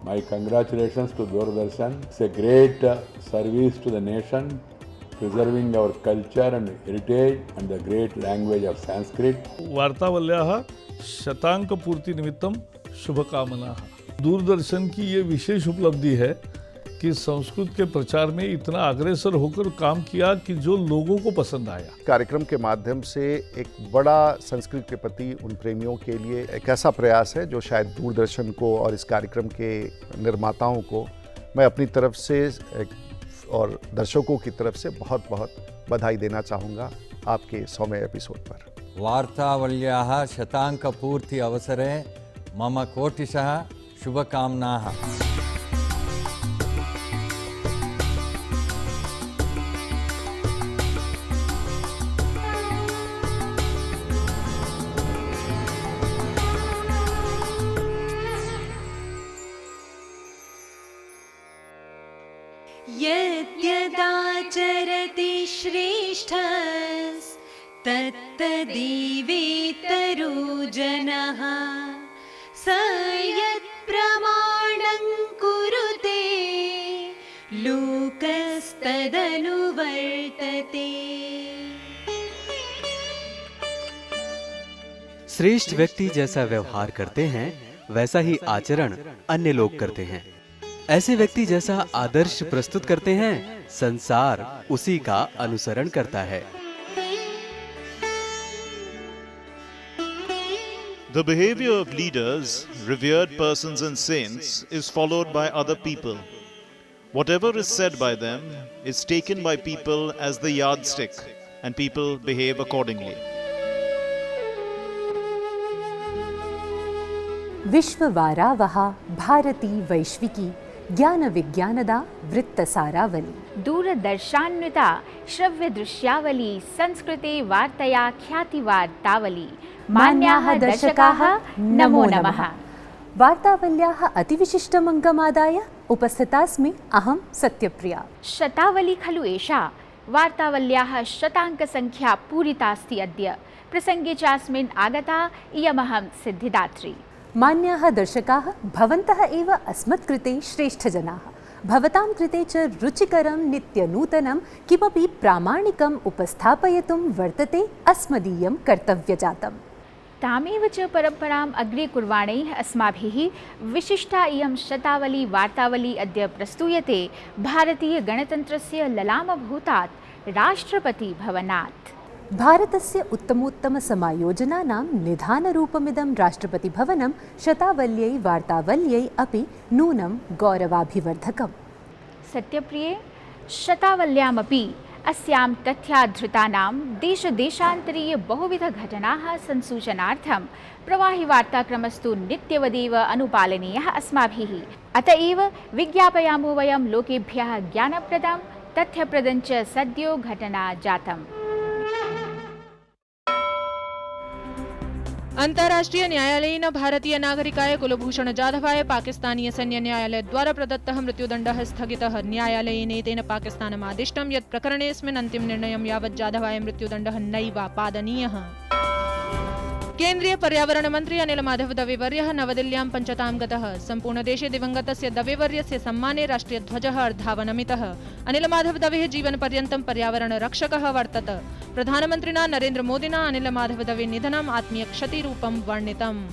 My congratulations to Doordarshan. It's a great service to the nation, preserving our culture and heritage and the great language of Sanskrit. वार्तावल्याः शतांक पूर्ति निमित्तम शुभकामनाः। दूरदर्शन की ये विशेष उपलब्धि है कि संस्कृत के प्रचार में इतना अग्रसर होकर काम किया कि जो लोगों को पसंद आया। कार्यक्रम के माध्यम से एक बड़ा संस्कृत के प्रति उन प्रेमियों के लिए एक ऐसा प्रयास है जो शायद दूरदर्शन को और इस कार्यक्रम के निर्माताओं को मैं अपनी तरफ से और दर्शकों की तरफ से बहुत बहुत बधाई देना चाहूँगा आपके 100वें एपिसोड पर। वार्तावल्याः शतांकपूर्ति अवसरे मम कोटिशः शुभकामनाः। यद्यदाचरति श्रेष्ठस्तत्तदीवेतरो जनः स यत्प्रमाणं कुरुते लोकस्तदनुवर्तते। श्रेष्ठ व्यक्ति जैसा व्यवहार करते हैं वैसा ही आचरण अन्य लोग करते हैं। ऐसे व्यक्ति जैसा आदर्श प्रस्तुत करते हैं संसार उसी का अनुसरण करता है। The behavior of leaders, revered persons and saints is followed by other people. Whatever is said by them is taken by people as the yardstick and people behave accordingly. विश्ववारावः Bharti वैश्विकी ज्ञान विज्ञानदा वृत्तसारावली। दूरदर्शान्विता श्रव्य दृश्यावली संस्कृते वार्तया ख्यातिवार्तावली। मान्याः दर्शकाः नमो नमः। वार्तावल्याः अतिविशिष्टमङ्गमादाय उपस्थितास्मि अहं सत्यप्रिया। शतावली खलु एषा। वार्तावल्याः शताङ्कसङ्ख्या पूरितास्ति अद्य। प्रसङ्गे चास्मिन् आगता इयमहं सिद्धिदात्री। मान्याः दर्शकाः, भवन्तः एव अस्मत्कृते श्रेष्ठजनाः। भवतां कृते च रुचिकरं नित्यनूतनं किमपि प्रामाणिकम् उपस्थापयितुं वर्तते अस्मदीयं कर्तव्यजातम्। तामेव च परम्पराम् अग्रे कुर्वाणैः अस्माभिः विशिष्टा इयं शतावली वार्तावली अद्य प्रस्तूयते भारतीयगणतन्त्रस्य ललामभूतात् राष्ट्रपतिभवनात्। भारतस्य उत्तमोत्तमसमायोजनानां निधानरूपमिदं राष्ट्रपतिभवनं शतावल्यै वार्तावल्यै अपि नूनं गौरवाभिवर्धकम्। सत्यप्रिये, शतावल्यामपि अस्यां तथ्याधृतानां देशदेशान्तरीय बहुविधघटनाः संसूचनार्थं प्रवाहिवार्ताक्रमस्तु नित्यवदेव अनुपालनीयः अस्माभिः। अत एव विज्ञापयामो वयं लोकेभ्यः ज्ञानप्रदं तथ्यप्रदं च सद्यो घटना जातम्। अंतर्राष्ट्रीय न्यायालयेन भारतीय नागरिकाय कुलभूषण जाधवाय पाकिस्तानीय सैन्य न्यायालयद्वारा प्रदत्तः मृत्युदण्डः स्थगितः। न्यायालयेन एतेन पाकिस्तानम् आदिष्टं यत् प्रकरणेऽस्मिन् अन्तिमनिर्णयं यावत् जाधवाय मृत्युदण्डः नैवापादनीयः। केन्द्रीय पर्यावरण मंत्री अनिल माधव दवेवर्यः नवदिल्ल्यां पञ्चतां गतः। सम्पूर्णदेशे दिवंगतस्य दवेवर्यस्य सम्माने राष्ट्रियध्वजः अर्धावनमितः। अनिल माधव दवेः जीवनपर्यन्तं पर्यावरणरक्षकः वर्तत। प्रधानमन्त्रिणा नरेन्द्र मोदिना अनिल माधव दवे निधनम् आत्मीयक्षतिरूपं वर्णितम्।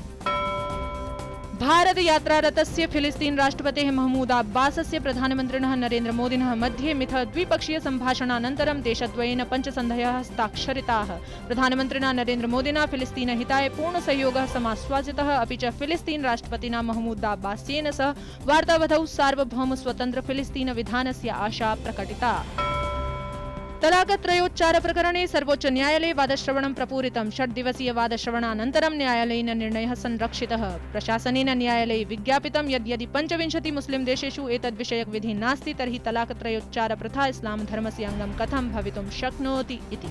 भारत यात्रारतस्य फिलिस्तीन राष्ट्रपतेः महमूद अब्बासस्य प्रधानमन्त्रिणः नरेन्द्र मोदिनः मध्ये मिथ द्विपक्षीय सम्भाषणानन्तरं देशद्वयेन पञ्चसन्धयः हस्ताक्षरिताः। प्रधानमन्त्रिणा नरेन्द्र मोदिना फिलिस्तीन हिताय पूर्णसहयोगः समाश्वासितः। अपि च फिलिस्तीन राष्ट्रपतिना महमूद अब्बासेन सह वार्तावधौ सार्वभौम स्वतन्त्र फिलिस्तीन विधानस्य आशा प्रकटिता। तलाकत्रयोच्चार प्रकरणे सर्वोच्च न्यायालये वादश्रवणं प्रपूरितं। 6 दिवसीय वादश्रवणानन्तरं न्यायालयेन निर्णयः संरक्षितः। प्रशासनेन न्यायालये विज्ञापितं यदि 25 मुस्लिम देशेषु एतद्विषयक विधिः नास्ति तर्हि तलाकत्रयोच्चार प्रथा इस्लाम धर्मस्य अङ्गं कथं भवितुं शक्नोति इति।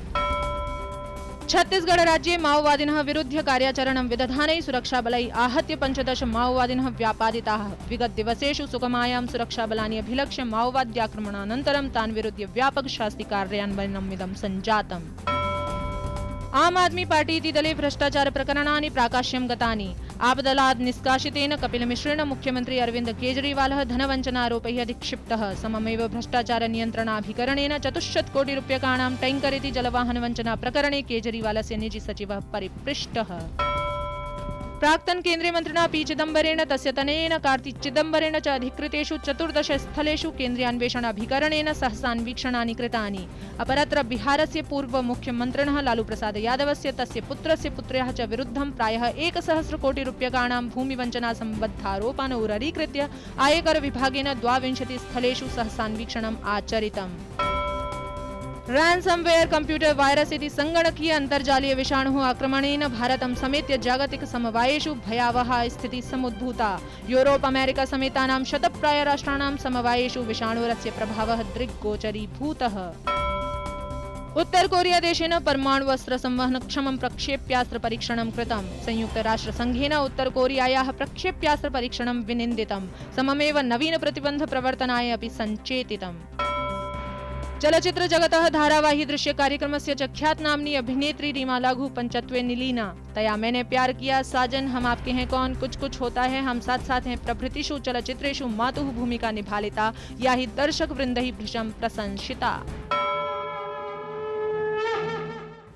छत्तीसगढ़ राज्ये माओवादिनः विरुध्य कार्याचरणं विदधानै सुरक्षाबलैः आहत्य 15 माओवादिनः व्यापादिताः। विगत दिवसेषु सुगमायां सुरक्षाबलानि अभिलक्ष्य माओवाद्याक्रमणानन्तरं तान् विरुध्य व्यापक शास्ति कार्यान्वयनमिदं सञ्जातम्। आम आदमी पार्टी इति दले भ्रष्टाचार प्रकरणानि प्राकाश्यं गतानि। आपदलात् निष्कासितेन कपिलमिश्रेण मुख्यमंत्री अरविंद केजरीवालः धनवञ्चनारोपैः अधिक्षिप्तः। सममेव भ्रष्टाचारनियन्त्रणाभिकरणेन 400 कोटिरूप्यकाणां टैंकर इति जलवाहनवञ्चना प्रकरणे केजरीवालस्य निजी सचिवः परिपृष्टः। प्राक्तन केंद्रीय मंत्रिणा पी चिदंबरेण तस्य तनयेन कार्ति चिदंबरेण च अधिकृतेषु 14 स्थलेषु केन्द्रीयान्वेषण अभिकरणेन सहसान्वीक्षणानि कृतानि। अपरत्र बिहारस्य पूर्व मुख्यमन्त्रिणः लालू प्रसाद यादवस्य तस्य पुत्रस्य पुत्र्याः च विरुद्धं प्रायः 1,000 कोटिरूप्यकाणां भूमिवञ्चना सम्बद्धारोपान् उररीकृत्य आयकर विभागेन 22 स्थलेषु सहसान्वीक्षणम् आचरितम्। रैन्समवेयर कंप्यूटर वायरस इति संगणकीय अंतर्जालीय विषाणुः आक्रमणेन भारतं समेत्य जागतिक समवायेषु भयावहा स्थितिः समुद्भूता। यूरोप अमेरिका समेतानां शतप्राय राष्ट्राणां समवायेषु विषाणोरस्य प्रभावः दृग्गोचरीभूतः। उत्तर कोरिया देशेन परमाणुअस्त्र संवहनक्षमं प्रक्षेप्यास्त्र परीक्षणं कृतम्। संयुक्तराष्ट्रसंघेन उत्तर कोरियायाः प्रक्षेप्यास्त्र परीक्षणं विनिन्दितम्। सममेव नवीन प्रतिबन्ध प्रवर्तनाय अपि सञ्चेतितम्। चलचित्र जगतः धारावाही दृश्य कार्यक्रमस्य च ख्यात नाम्नी अभिनेत्री रीमा लागू पंचत्वे निलीना। तया मैंने प्यार किया, साजन, हम आपके हैं कौन, कुछ कुछ होता है, हम साथ साथ हैं प्रभृतिषु चलचित्रेषु मातुः भूमिका निभालिता, या हि दर्शक वृन्दैः भृशं प्रशंसिता।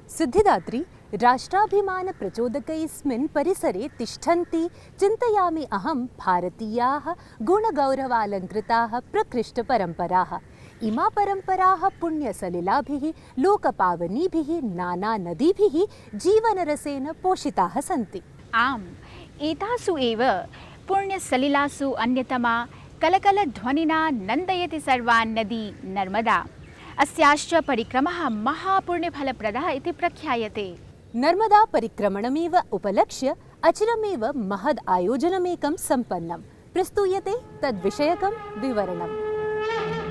सिद्धिदात्री राष्ट्राभिमान प्रचोदकैस्मिन् परिसरे तिष्ठन्ति चिन्तयामि अहं भारतीयाः गुणगौरवालङ्कृताः प्रकृष्टपरम्पराः। इमा परम्पराः पुण्यसलिलाभिः लोकपावनीभिः नाना नदीभिः जीवनरसेन पोषिताः सन्ति। आम्, एतासु एव पुण्यसलिलासु अन्यतमा कलकलध्वनिना नन्दयति सर्वान् नदी नर्मदा। अस्याश्च परिक्रमः महापुण्यफलप्रदः इति प्रख्यायते। नर्मदा परिक्रमणमेव उपलक्ष्य अचिरमेव महद् आयोजनमेकं सम्पन्नं। प्रस्तूयते तद्विषयकं विवरणम्।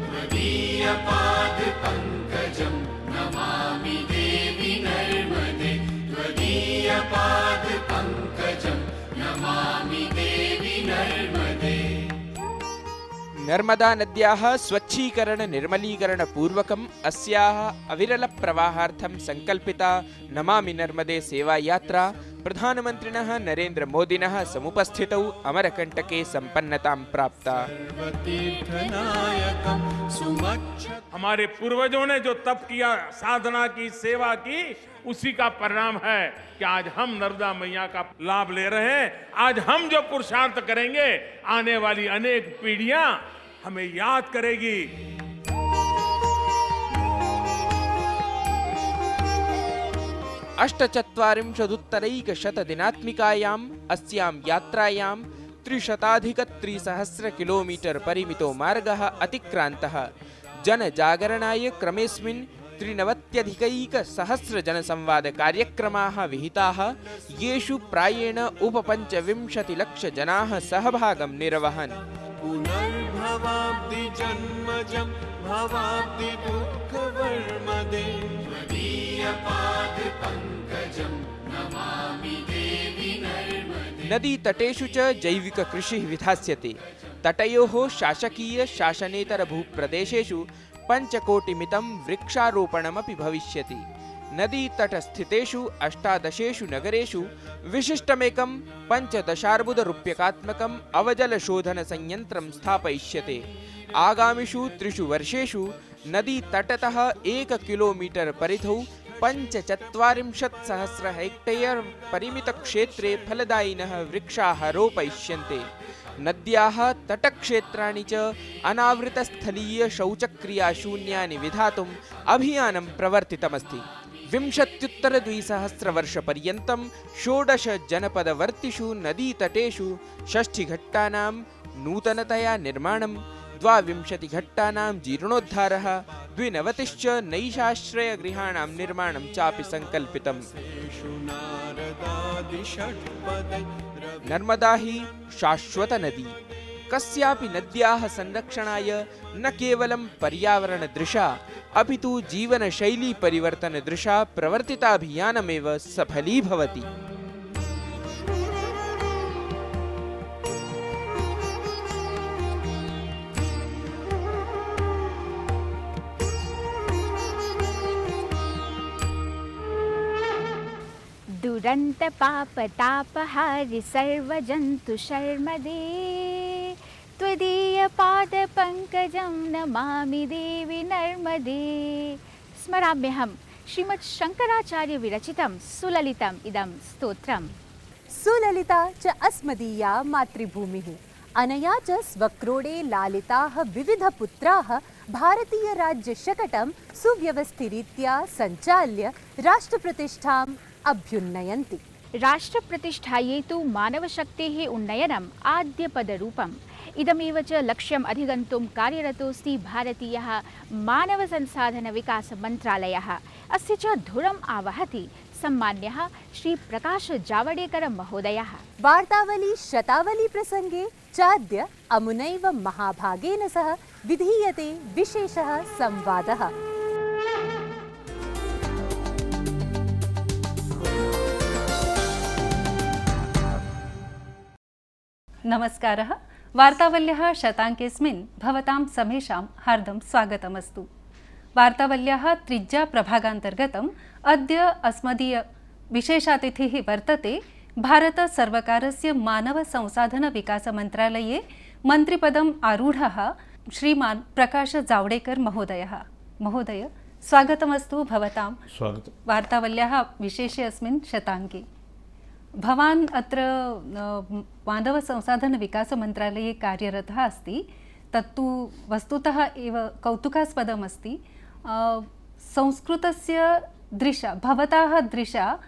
त्वदीयपादपङ्कजं नमामि देवि नर्मदे, त्वदीयपादपङ्कजं नमामि देवि नर्मदे। नर्मदा नद्याः स्वच्छीकरण निर्मलीकरण पूर्वकम् अस्याः अविरल प्रवाहार्थं संकल्पिता नमामि नर्मदे सेवा यात्रा प्रधानमन्त्रिणः नरेंद्र मोदिनः समुपस्थितौ अमरकंटके संपन्नतां प्राप्ता। हमारे पूर्वजों ने जो तप किया, साधना की, सेवा की, उसी का परिणाम है कि आज हम नर्मदा मैया का लाभ ले रहे हैं। आज हम जो पुरुषार्थ करेंगे, आने वाली अनेक पीढ़ियां हमें याद करेगी। अष्टचत्वारिंशदुत्तरैकशतदिनात्मिकायाम् अस्यां यात्रायां 300,300 किलोमीटर परिमितो मार्गः अतिक्रान्तः। जनजागरणाय क्रमेऽस्मिन् 93,100 जनसंवाद कार्यक्रमाः विहिताः, येषु प्रायेण 25 लक्ष जनाः सहभागं निरवहन्। पुनर्भवाब्दि जन्मजं भवाब्दि दुःखवर्मदे, त्वदीयपादपङ्कजं नमामि देवि नर्मदे। नदी तटेषु च जैविक कृषिः विधास्यते। तटयोः शासकीय शासनेतर भूप्रदेशेषु 5 कोटिमितं वृक्षारोपणमपि भविष्यति। नदी तटस्थितेषु 18 नगरेषु विशिष्टमेकं 15,000,000 अवजलशोधन संयन्त्रं स्थापयिष्यते। आगामिषु 3 वर्षेषु नदी तटतः 1 किलोमीटर परिधौ 45,000 हेक्टेयर परिमितक्षेत्रे फलदायिनः वृक्षाः रोपयिष्यन्ते। नद्याः तटक्षेत्राणि च अनावृतस्थलीय शौचक्रियाशून्यानि विधातुम् अभियानं प्रवर्तितमस्ति। 20 वर्षपर्यन्तं 16 जनपदवर्तिषु नदीतटेषु 60 घट्टानां नूतनतया निर्माणं, 22 घट्टानां जीर्णोद्धारः, 92 नैशाश्रयगृहाणां निर्माणं चापि संकल्पितम्। नर्मदा हि शाश्वत नदी। कस्यापि नद्याः संरक्षणाय न केवलं पर्यावरणदृशा अपितु जीवनशैली परिवर्तनदृशा प्रवर्तिताभियानमेव सफलीभवति। दुरंत पाप तापहारि सर्वजंतु शर्मदे त्वदीय पाद पंकजं नमामि देवी नर्मदे। स्मराम्यहं श्रीमत् शंकराचार्य विरचितं सुललितम् इदं स्तोत्रम्। सुललिता च अस्मदीया मातृभूमिः, अनया च स्वक्रोडे लालिताः विविधपुत्राः भारतीयराज्यशकटं सुव्यवस्थितरीत्या सञ्चाल्य राष्ट्रप्रतिष्ठाम् अभ्युन्नयन्ति। राष्ट्रप्रतिष्ठायै तु मानवशक्तेः उन्नयनम् आद्यपदरूपम्। इदमेव च लक्ष्यम् अधिगन्तुं कार्यरतोऽस्ति भारतीयः मानवसंसाधनविकासमन्त्रालयः। अस्य च धुरम् आवहति सम्मान्यः श्री प्रकाश जावडेकर महोदयः। वार्तावली शतावली प्रसंगे चाद्य अमुनैव महाभागेन सह विधीयते विशेषः संवादः। नमस्कारः। वार्तावल्याः शताङ्केऽस्मिन् भवतां समेषां हार्दं स्वागतमस्तु। वार्तावल्याः त्रिज्या प्रभागान्तर्गतम् अद्य अस्मदीय विशेषातिथिः वर्तते भारतसर्वकारस्य मानवसंसाधनविकासमन्त्रालये मन्त्रिपदम् आरूढः श्रीमान् प्रकाश जावडेकर महोदयः। महोदय, स्वागतमस्तु भवतां वार्तावल्याः विशेषे अस्मिन् शताङ्के। भवान् अत्र मानवसंसाधनविकासमन्त्रालये कार्यरतः अस्ति। तत्तु वस्तुतः एव कौतुकास्पदमस्ति। संस्कृतस्य दृशा, भवतः दृशा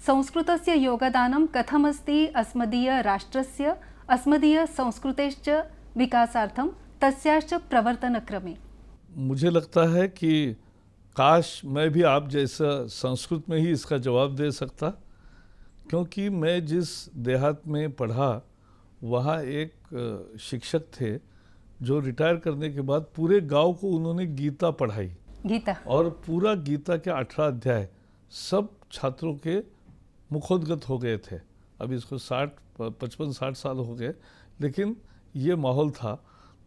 संस्कृतस्य योगदानं कथमस्ति अस्मदीयराष्ट्रस्य, अस्मदीयसंस्कृतेश्च विकासार्थं, तस्याश्च प्रवर्तनक्रमे? मुझे लगता है कि काश मैं भी आप जैसा संस्कृत में ही इसका जवाब दे सकता, क्योंकि मैं जिस देहात में पढ़ा वहाँ एक शिक्षक थे जो रिटायर करने के बाद पूरे गांव को उन्होंने गीता पढ़ाई। गीता? और पूरा गीता के 18 अध्याय सब छात्रों के मुखोद्गत हो गए थे। अब इसको 55-60 साल हो गए, लेकिन ये माहौल था।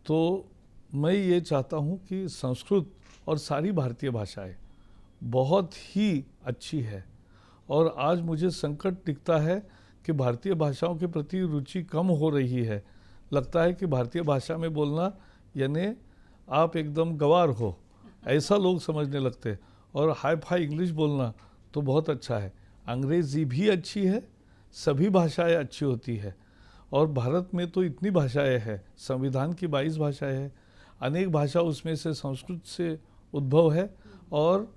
तो मैं ये चाहता हूँ कि संस्कृत और सारी भारतीय भाषाएं बहुत ही अच्छी है, और आज मुझे संकट दिखता है कि भारतीय भाषाओं के प्रति रुचि कम हो रही है। लगता है कि भारतीय भाषा में बोलना यानी आप एकदम गवार हो, ऐसा लोग समझने लगते हैं। और हाई फाई इंग्लिश बोलना तो बहुत अच्छा है। अंग्रेज़ी भी अच्छी है, सभी भाषाएं अच्छी होती है। और भारत में तो इतनी भाषाएं हैं, संविधान की 22 भाषाएं हैं, अनेक भाषा उसमें से संस्कृत से उद्भव है, और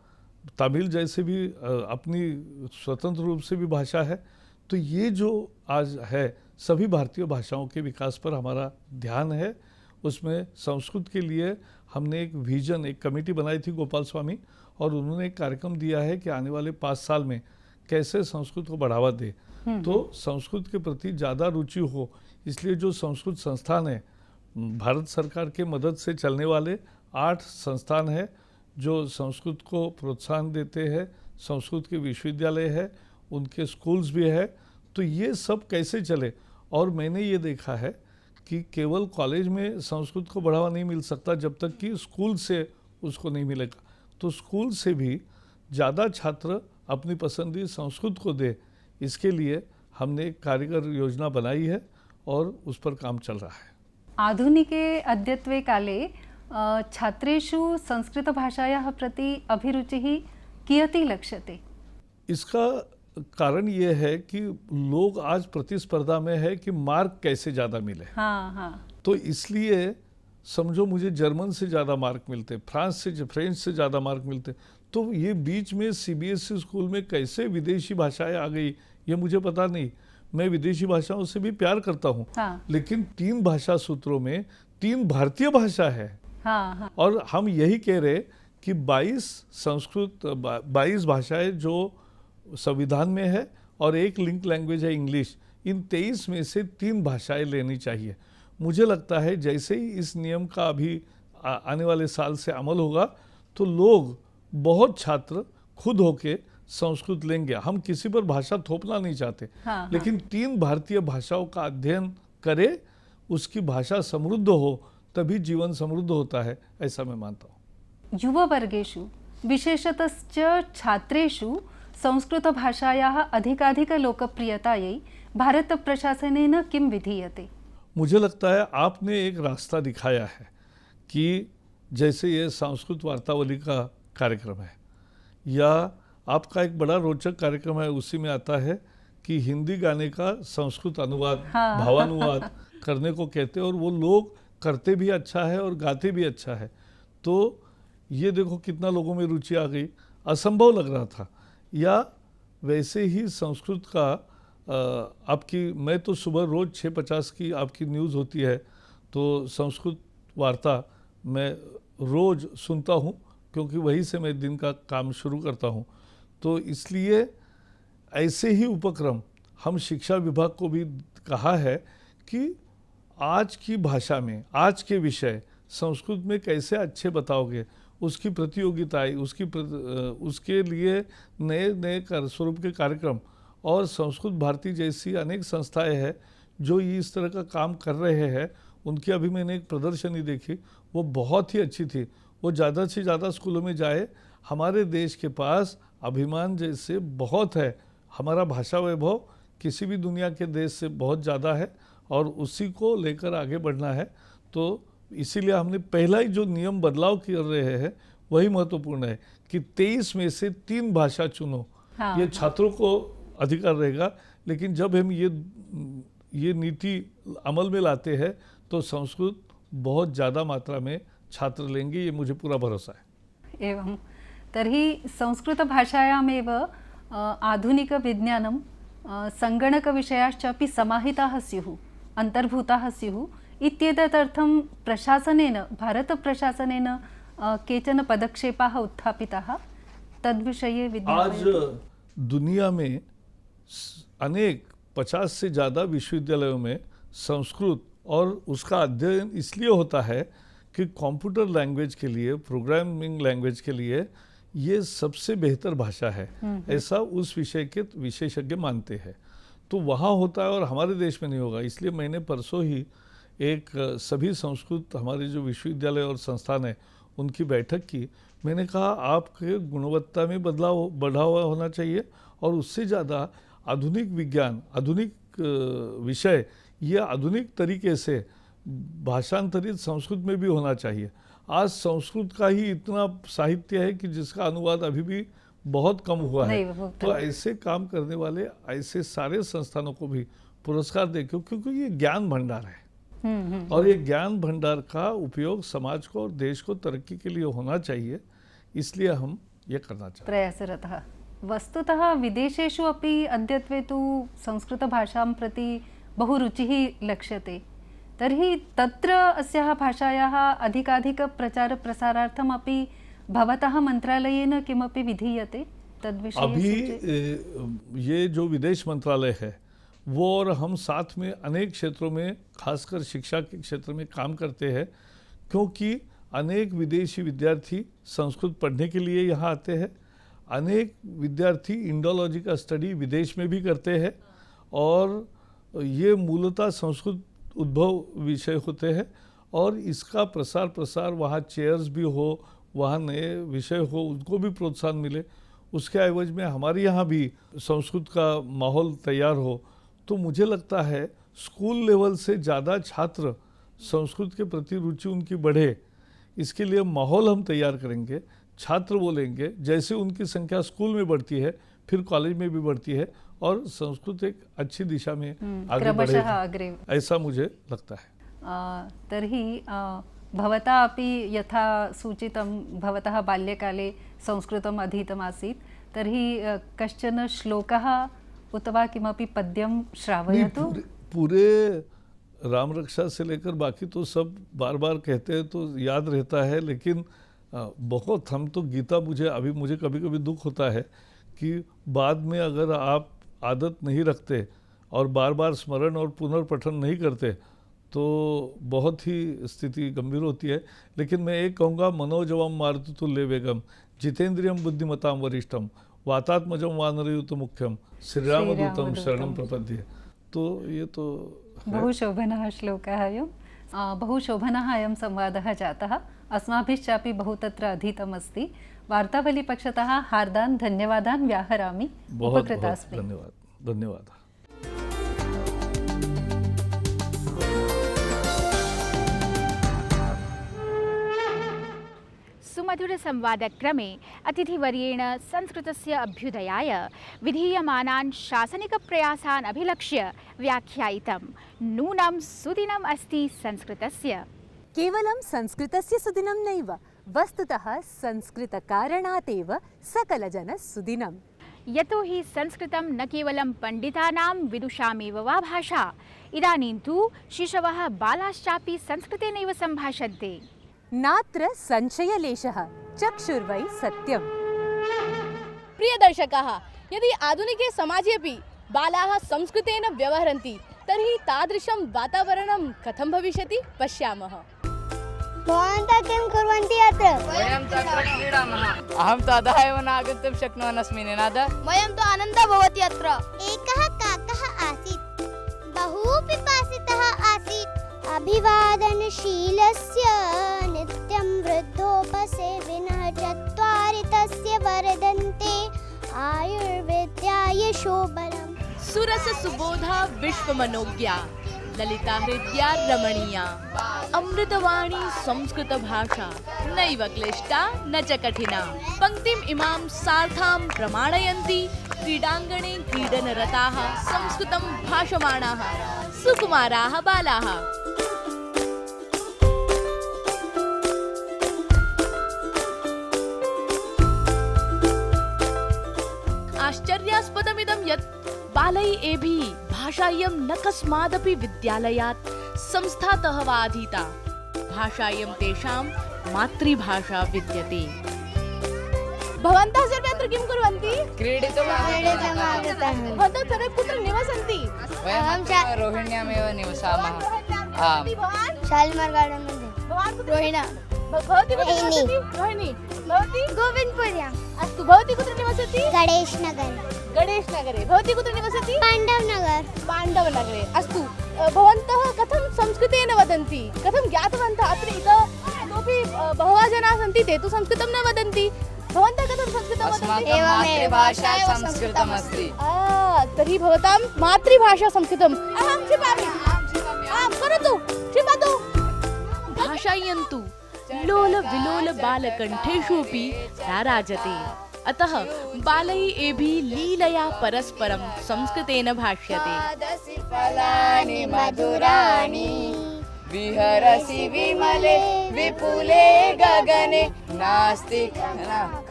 तमिल जैसे भी अपनी स्वतंत्र रूप से भी भाषा है। तो ये जो आज है, सभी भारतीय भाषाओं के विकास पर हमारा ध्यान है। उसमें संस्कृत के लिए हमने एक विजन, एक कमेटी बनाई थी गोपाल स्वामी, और उन्होंने एक कार्यक्रम दिया है कि आने वाले 5 साल में कैसे संस्कृत को बढ़ावा दे, तो संस्कृत के प्रति ज़्यादा रुचि हो। इसलिए जो संस्कृत संस्थान है, भारत सरकार के मदद से चलने वाले 8 संस्थान हैं जो संस्कृत को प्रोत्साहन देते हैं। संस्कृत के विश्वविद्यालय है, उनके स्कूल्स भी है। तो ये सब कैसे चले। और मैंने ये देखा है कि केवल कॉलेज में संस्कृत को बढ़ावा नहीं मिल सकता जब तक कि स्कूल से उसको नहीं मिलेगा। तो स्कूल से भी ज़्यादा छात्र अपनी पसंदीदा संस्कृत को दे, इसके लिए हमने एक कारगर योजना बनाई है और उस पर काम चल रहा है। आधुनिके अद्यत्वे काले छात्रेषु संस्कृतभाषायाः प्रति अभिरुचिः कियती लक्ष्यते? इसका कारण ये है कि लोग आज प्रतिस्पर्धा में है कि मार्क कैसे ज़्यादा मिले। हाँ। तो इसलिए समझो मुझे जर्मन से ज़्यादा मार्क मिलते, फ्रेंच से ज़्यादा मार्क मिलते। तो ये बीच में CBSE स्कूल में कैसे विदेशी भाषाएं आ गई ये मुझे पता नहीं। मैं विदेशी भाषाओं से भी प्यार करता हूँ, लेकिन 3 भाषा सूत्रों में 3 भारतीय भाषा है। और हम यही कह रहे कि 22 भाषाएं जो संविधान में है और एक लिंक लैंग्वेज है इंग्लिश। इन 23 में से 3 भाषाएं लेनी चाहिए। मुझे लगता है जैसे ही इस नियम का अभी आने वाले साल से अमल होगा तो लोग, बहुत छात्र खुद होके संस्कृत लेंगे। हम किसी पर भाषा थोपना नहीं चाहते, लेकिन 3 भारतीय भाषाओं का अध्ययन करे, उसकी भाषा समृद्ध हो, तभी जीवन समृद्ध होता है, ऐसा मैं मानता हूँ। युववर्गेषु विशेषतश्च छात्रेषु संस्कृतभाषायाः अधिकाधिकलोकप्रियतायै भारतप्रशासनेन किं विधीयते? मुझे लगता है आपने एक रास्ता दिखाया है कि जैसे ये संस्कृत वार्तावली का कार्यक्रम है या आपका एक बड़ा रोचक कार्यक्रम है, उसी में आता है कि हिंदी गाने का संस्कृत अनुवाद, भावानुवाद करने को कहते हैं और वो लोग करते भी अच्छा है और गाते भी अच्छा है। तो ये देखो कितना लोगों में रुचि आ गई, असंभव लग रहा था। या वैसे ही संस्कृत का आपकी, मैं तो सुबह रोज़ 6:50 की आपकी न्यूज़ होती है, तो संस्कृत वार्ता मैं रोज़ सुनता हूँ क्योंकि वहीं से मैं दिन का काम शुरू करता हूँ। तो इसलिए ऐसे ही उपक्रम हम शिक्षा विभाग को भी कहा है कि आज की भाषा में आज के विषय संस्कृत में कैसे अच्छे बताओगे, उसकी प्रतियोगिताएं, उसके लिए नए नए स्वरूप के कार्यक्रम, और संस्कृत भारती जैसी अनेक संस्थाएं हैं जो इस तरह का काम कर रहे हैं। उनकी अभी मैंने एक प्रदर्शनी देखी, वो बहुत ही अच्छी थी। वो ज़्यादा से ज़्यादा स्कूलों में जाए। हमारे देश के पास अभिमान जैसे बहुत है, हमारा भाषा वैभव किसी भी दुनिया के देश से बहुत ज़्यादा है और उसी को लेकर आगे बढ़ना है। तो इसीलिए हमने पहला ही जो नियम बदलाव कर रहे हैं वही महत्वपूर्ण है कि 23 में से 3 भाषा चुनो। ये छात्रों को अधिकार रहेगा, लेकिन जब हम ये नीति अमल में लाते हैं तो संस्कृत बहुत ज़्यादा मात्रा में छात्र लेंगे, ये मुझे पूरा भरोसा है। एवं तर्हि संस्कृतभाषायामेव आधुनिकविज्ञानं सङ्गणकविषयाश्चापि समाहिताः स्युः, अन्तर्भूताः स्युः इत्येतदर्थं प्रशासनेन, भारतप्रशासनेन केचन पदक्षेपाः उत्थापिताः। तद्विषये आज दुनिया में अनेक 50 से ज़्यादा विश्वविद्यालयों में संस्कृत और उसका अध्ययन इसलिए होता है कि कंप्यूटर लैंग्वेज के लिए, प्रोग्रामिंग लैंग्वेज के लिए ये सबसे बेहतर भाषा है, ऐसा उस विषय के विशेषज्ञ मानते हैं। तो वहाँ होता है और हमारे देश में नहीं होगा। इसलिए मैंने परसों ही एक सभी संस्कृत हमारे जो विश्वविद्यालय और संस्थान है उनकी बैठक की। मैंने कहा आपके गुणवत्ता में बदलाव बढ़ा हुआ होना चाहिए और उससे ज़्यादा आधुनिक विज्ञान, आधुनिक विषय ये आधुनिक तरीके से भाषांतरित संस्कृत में भी होना चाहिए। आज संस्कृत का ही इतना साहित्य है कि जिसका अनुवाद अभी भी बहुत कम हुआ है। तो ऐसे काम करने वाले ऐसे सारे संस्थानों को भी पुरस्कार दे, क्योंकि ये ज्ञान भंडार है और ये ज्ञान भंडार का उपयोग समाज को और देश को तरक्की के लिए होना चाहिए। इसलिए हम ये करना चाहते हैं। प्रयासरतः। वस्तुतः विदेशेषु अपि अद्यत्वे तु संस्कृतभाषां प्रति बहु रुचिः लक्ष्यते। तर्हि तत्र अस्याः भाषायाः अधिकाधिकप्रचारप्रसारार्थम् अपि भवतः मंत्रालयेन किमपि विधीयते तद्विषये? अभी ये जो विदेश मंत्रालय है वो और हम साथ में अनेक क्षेत्रों में, खासकर शिक्षा के क्षेत्र में काम करते हैं, क्योंकि अनेक विदेशी विद्यार्थी संस्कृत पढ़ने के लिए यहाँ आते हैं। अनेक विद्यार्थी इंडोलॉजी का स्टडी विदेश में भी करते हैं और ये मूलतः संस्कृत उद्भव विषय होते हैं और इसका प्रसार वहाँ चेयर्स भी हो, वहाँ नए विषय हो, उनको भी प्रोत्साहन मिले, उसके एवज में हमारे यहाँ भी संस्कृत का माहौल तैयार हो। तो मुझे लगता है स्कूल लेवल से ज़्यादा छात्र संस्कृत के प्रति रुचि उनकी बढ़े, इसके लिए माहौल हम तैयार करेंगे। छात्र बोलेंगे, जैसे उनकी संख्या स्कूल में बढ़ती है फिर कॉलेज में भी बढ़ती है और संस्कृत एक अच्छी दिशा में आगे बढ़ेगी, ऐसा मुझे लगता है। तर्हि भवता अपि यथा सूचितं भवतः बाल्यकाले संस्कृतम् अधीतमासीत्, तर्हि कश्चन श्लोकः उत वा किमपि पद्यं श्रावयतु। पूरे राम रक्षा से लेकर बाकी तो सब बार बार कहते हैं तो याद रहता है, लेकिन बहुत हम तो गीता, मुझे कभी कभी दुख होता है कि बाद में अगर आप आदत नहीं रखते और बार बार स्मरण और पुनर्पठन नहीं करते तो बहुत ही स्थिति गंभीर होती है। लेकिन मैं एक कहूँगा, मनोजवम मारुततुल्य वेगम जितेंद्रियम बुद्धिमताम वरिष्ठम वातात्मजम वानरयुत मुख्यम श्रीरामदूतम शरणं प्रपद्ये। तो ये तो बहु शोभनः श्लोकः अयं। बहु शोभनः अयं संवादः जातः। अस्माभिश्चापि बहु तत्र अधीतमस्ति। वार्तावलीपक्षतः हार्दान् धन्यवादान् व्याहरामि। बहुत उपकृतास्मि। धन्यवाद। सुमधुर संवादक्रमे अतिथिवर्येण संस्कृतस्य अभ्युदयाय विधीयमानान् शासनिकप्रयासान् अभिलक्ष्य व्याख्यायितं नूनं सुदिनम् अस्ति संस्कृतस्य। केवलं संस्कृतस्य सुदिनं नैव, वस्तुतः संस्कृतकारणातेव सकलजनसुदिनम्। यतो हि संस्कृतं न केवलं पण्डितानां विदुषामेव वा भाषा, इदानीं तु शिशवः बालाश्चापि संस्कृतेनैव सम्भाषन्ते। नात्र संशयलेशः, चक्षुर्वै सत्यम्। प्रिय दर्शकाः, यदि आधुनिके समाजे अपि बालाः संस्कृतेन व्यवहरन्ति तर्हि तादृशं वातावरणं कथं भविष्यति पश्यामः। भवन्तः किं कुर्वन्ति अत्र? वयं तत्र क्रीडामः। अहं तु अधः एव न आगन्तुं शक्नुवन् अस्मि निनाद। वयं तु आनन्दः भवति अत्र। एकः काकः आसीत्, बहु पिपासितः आसीत्। अभिवादनशीलस्य नित्यं वृद्धोपसेविनः चत्वारि तस्य वर्धन्ते आयुर्विद्या यशोबलम्। सुरस सुबोधा विश्वमनोज्ञा, ललिता हृद्या रमणीया, अमृतवाणी संस्कृत भाषा, नैव क्लिष्टा न च कठिना। पंक्तिम् इमां सार्थां प्रमाणयन्ति क्रीडाङ्गणे क्रीडनरताः संस्कृतं भाषमाणाः सुकुमाराः बालाः। आश्चर्यास्पदमिदं यत् बालैः एभिः भाषायं न कस्मादपि विद्यालयात् संस्थातः वा अधीता। भाषायं तेषां मातृभाषा विद्यते। भवन्तः सर्वे अत्र किं कुर्वन्ति? क्रीडितुम् आगताः। भवन्तः सर्वे कुत्र निवसन्ति? वयं रोहिण्यामेव निवसामः। शालिमार गार्डन् मध्ये। भवान् कुत्र? रोहिणा। भवती कुत्र निवसति? रोहिणी। भवती? गोविन्दपुर्याम्। अस्तु, भवती कुत्र निवसति? गणेशनगरे। गणेशनगरे। भवती कुत्र निवसति? पाण्डवनगर। पाण्डवनगरे। अस्तु, भवन्तः कथं संस्कृतेन वदन्ति? कथं ज्ञातवन्तः? अत्र इतोपि बहवः जनाः सन्ति, ते तु संस्कृतं न वदन्ति। भवन्तः कथं संस्कृतं वदन्ति? मातृभाषा संस्कृतम् अस्ति। तर्हि भवतां मातृभाषा संस्कृतम्। अहं क्षिपामि। आं करोतु, क्षिपतु। भाषायन्तु लोल विलोल बालकण्ठेषुऽपि राराजते। अतः बालैः एभिः लीलया परस्परं संस्कृतेन भाष्यते। फलानि मधुराणि विहरसि विमले विपुले गगने नास्ति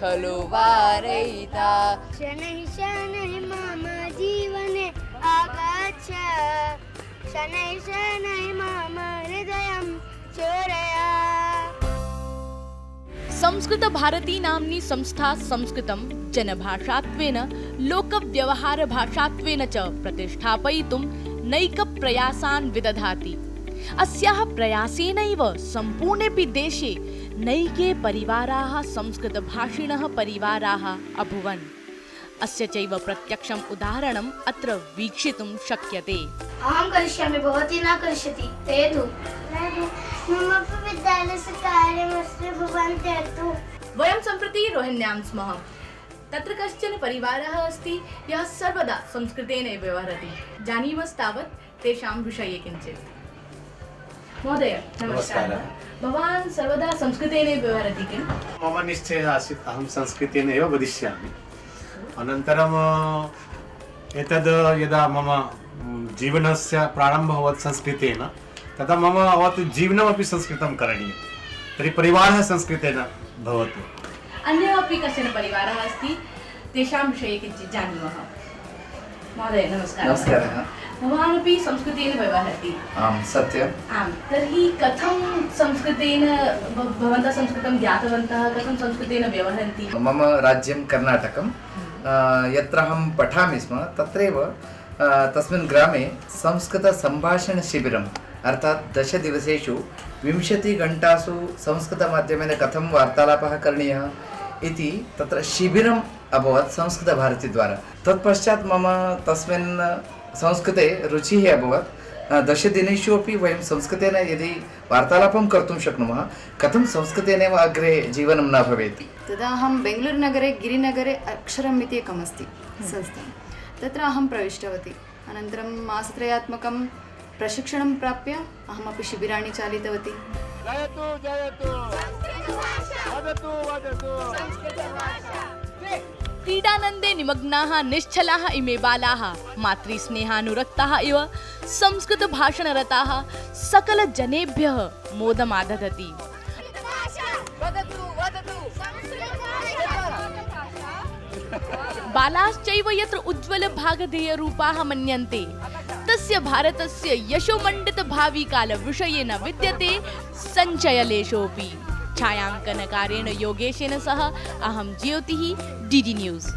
खलु वारयिता। शनैः शनैः मम जीवने आगच्छ, शनैः शनैः मम हृदयं चोरय। संस्कृत भारती नाम्नी संस्था संस्कृतं जनभाषात्वेन लोकव्यवहारभाषात्वेन च प्रतिष्ठापयितुं नैकप्रयासान् विदधाति। अस्याः प्रयासेनैव सम्पूर्णेऽपि देशे नैके परिवाराः संस्कृतभाषिणः परिवाराः अभूवन्। अस्य चैव प्रत्यक्षम् उदाहरणम् अत्र वीक्षितुं शक्यते। अहं करिष्यामि, भवती न करिष्यति। ते तु मम विद्यालयस्य कार्यमस्ति, भवान् त्यक्तु। वयं सम्प्रति रोहिण्यां स्मः। तत्र कश्चन परिवारः अस्ति यः सर्वदा संस्कृतेन एव व्यवहरति। जानीमस्तावत् तेषां विषये किञ्चित्। महोदय नमस्कारः। भवान् सर्वदा संस्कृतेन एव व्यवहरति किम्? मम निश्चयः आसीत् अहं संस्कृतेन एव वदिष्यामि। अनन्तरम् एतद् यदा मम जीवनस्य प्रारम्भः अभवत् संस्कृतेन, तदा मम अवतु जीवनमपि संस्कृतं करणीयं। तर्हि परिवारः संस्कृतेन भवतु। अन्यः अपि कश्चन परिवारः अस्ति, तेषां विषये किञ्चित् जानीमः। महोदय नमस्कारः। नमस्कारः। भवान् अपि संस्कृतेन व्यवहरति? आम्, सत्यम्। आम्, तर्हि कथं संस्कृतेन भवन्तः संस्कृतं ज्ञातवन्तः, कथं संस्कृतेन व्यवहरन्ति? मम राज्यं कर्णाटकं। यत्र अहं पठामि स्म तत्रैव तस्मिन् ग्रामे संस्कृतसम्भाषणशिबिरम् अर्थात् 10 दिवसेषु 20 घण्टासु संस्कृतमाध्यमेन कथं वार्तालापः करणीयः इति तत्र शिबिरम् अभवत् संस्कृतभारतीद्वारा। तत्पश्चात् मम तस्मिन् संस्कृते रुचिः अभवत्। दशदिनेषु अपि वयं संस्कृतेन यदि वार्तालापं कर्तुं शक्नुमः, कथं संस्कृतेनैव अग्रे जीवनं न भवेत्? तदा अहं बेङ्गलूरुनगरे गिरिनगरे अक्षरम् इति एकमस्ति संस्था, तत्र अहं प्रविष्टवती। अनन्तरं मासत्रयात्मकं प्रशिक्षणं प्राप्य अहमपि शिबिराणि चालितवती। जयतु जयतु वदतु वदतु क्रीडानन्दे निमग्नाः निश्चलाः इमे बालाः मातृस्नेहानुरक्ताः इव संस्कृतभाषणरताः सकलजनेभ्यः मोदमादधति। बालाश्चैव यत्र उज्ज्वलभागधेयरूपाः मन्यन्ते तस्य भारतस्य यशोमण्डितभाविकालविषये न विद्यते सञ्चयलेशोऽपि। छायांकनकारेण योगेशेन सह अहं ज्योतिः, डीडी न्यूज़।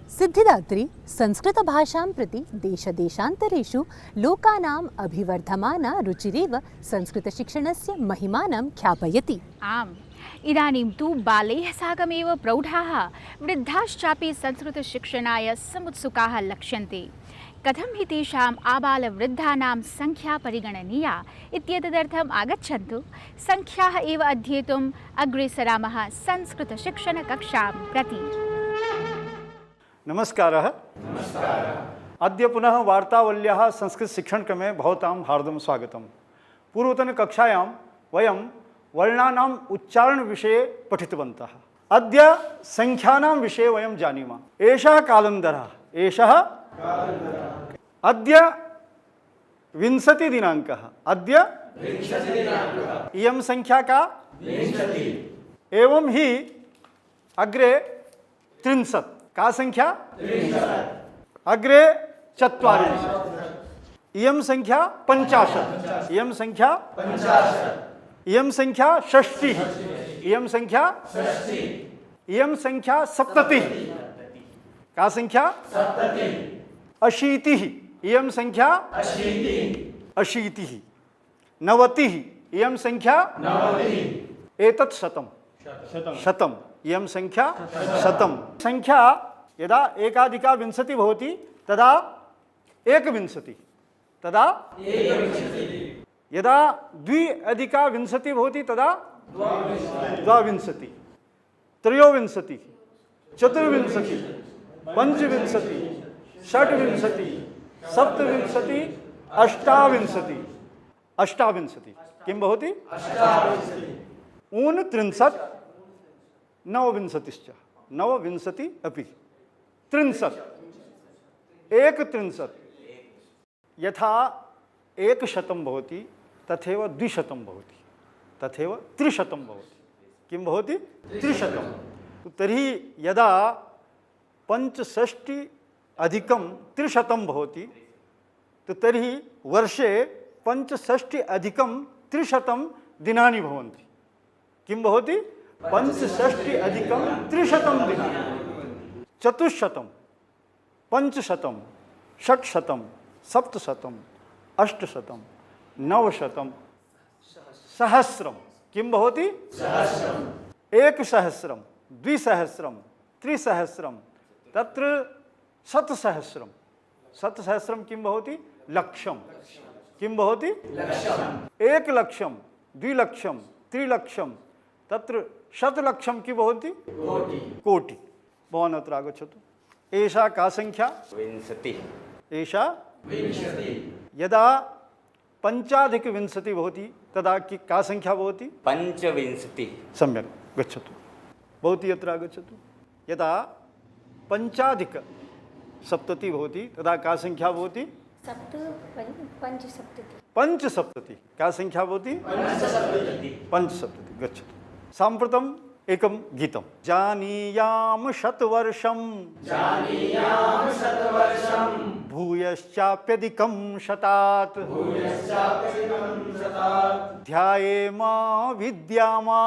सिद्धिदात्री संस्कृतभाषां प्रति देशदेशान्तरेषु लोकानाम् अभिवर्धमाना रुचिरेव संस्कृतशिक्षणस्य महिमानं ख्यापयति। आम्, इदानीं तु बालैः साकमेव प्रौढाः वृद्धाश्चापि संस्कृतशिक्षणाय समुत्सुकाः लक्ष्यन्ते। कथं हि तेषाम् आबालवृद्धानां संख्या परिगणनीया इत्येतदर्थम् आगच्छन्तु संख्याः एव अध्येतुम् अग्रे सरामः संस्कृतशिक्षणकक्षां प्रति। नमस्कारः। अद्य पुनः वार्तावल्याः संस्कृतशिक्षणक्रमे भवतां हार्दं स्वागतं। पूर्वतनकक्षायां वयं वर्णानाम् उच्चारणविषये पठितवन्तः। अद्य संख्यानां विषये वयं जानीमः। एषः कालन्दरः, एषः अद्य 20 दिनाङ्कः, अद्य इयं संख्या का 20। एवं ही अग्रे 30 का संख्या 30, अग्रे 40, इयं संख्या 50, इयं संख्या 50, इयं संख्या 60, इयं संख्या 60, इयं संख्या 70 का संख्या 70, 80, इयं संख्या 80, 90, इयं संख्या 90, एतत् शतम्, इयं संख्या 100। संख्या यदा एकाधिका विंशतिः भवति तदा एकविंशतिः, तदा यदा द्वि अधिका विंशतिः भवति तदा द्वाविंशतिः, त्रयोविंशतिः, चतुर्विंशतिः, पंचविंशतिः, षड्विंशतिः, सप्तविंशतिः, अष्टाविंशतिः किं भवति 39, नवविंशतिश्च, नवविंशतिः अपि 30, 130, यथा 100 भवति तथैव 200 भवति, तथैव 300 भवति। किं भवति 300। तर्हि यदा 65 अधिकं 300 भवति तो तर्हि वर्षे 65 अधिकं 300 दिनानि भवन्ति। किं भवति 65 अधिकं 300 दिनानि, 400, 500, 600, 700, 800, 900, सहस्रं। किं भवति 1,000, 2,000, 3,000, तत्र 7,000, 7,000 किं भवति लक्षं। किं भवति 1,00,000, 2,00,000, 3,00,000, तत्र 100,00,000 किं भवति कोटि। भवान् अत्र आगच्छतु। एषा का संख्या 20, एषा 20। यदा 5+20 भवति तदा का संख्या भवति 25। सम्यक्, गच्छतु भवती अत्र आगच्छतु। यदा 5+70 भवति तदा का संख्या भवति 5सप्ततिः। का संख्या भवति 5सप्ततिः। गच्छतु। साम्प्रतम् एकं गीतं। जानीयाम शतवर्षं भूयश्चाप्यधिकं शतात् ध्यायेमा विद्यामा